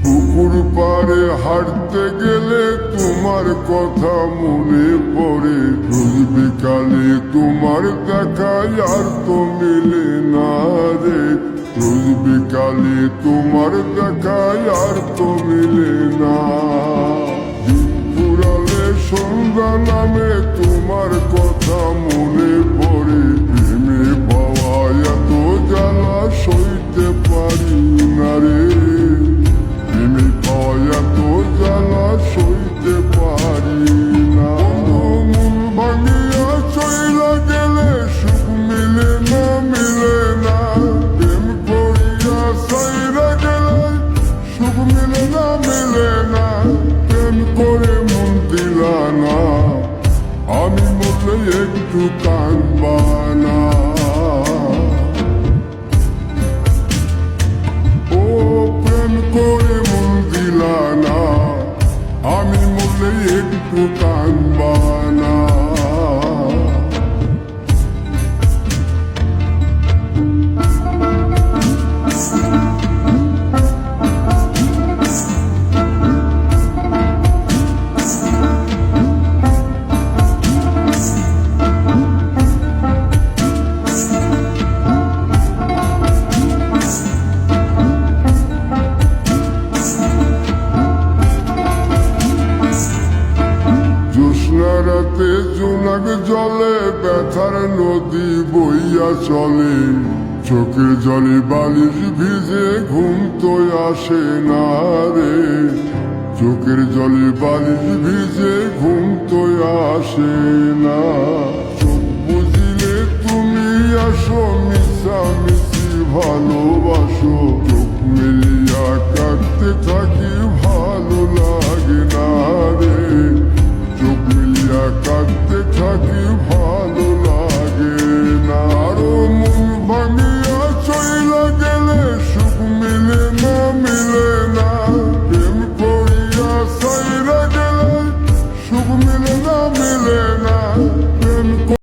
পুকুর পাড়ে হাঁটতে গেলে তোমার কথা মনে পড়ে, রোজ বিকালে তোমার দেখা আর তো মিলে না রে, রোজ বিকালে তোমার দেখা আর তো মিলে না। দিন ফুরালে সন্ধ্যা নামে তোমার কথা মনে পড়ে, প্রেমে পাওয়া এত জ্বালা সইতে পারি না রে, প্রেমে পাওয়া এত জ্বালা সইতে পারি না। মন ভাঙিয়া চইলা গেলে সুখ মিলে না, মিলে না, প্রেম করিয়া সাইরা গেলে সুখ মিলে না, মিলে না, প্রেম করে মন দিলা না, আমি মরলে একটু কাঁদবা না। ও প্রেম করে মন দিলা না, আমি মরলে একটু কাঁদবা না। রাতে জোনাক জলে ব্যথার নদী বইয়া চলে, চোখের জলে বালিশ ভিজে ঘুম তো আসে না রে, চোখের জলে বালিশ ভিজে ঘুম তো আসে না। চোখ বুঝিলে তুমি আসো, মিশামিশি ভালোবাসো, চোখ মেলিয়া কাঁদতে থাকি ভালো লাগে না রে, চোখ মিলিয়া কাঁদতে থাকি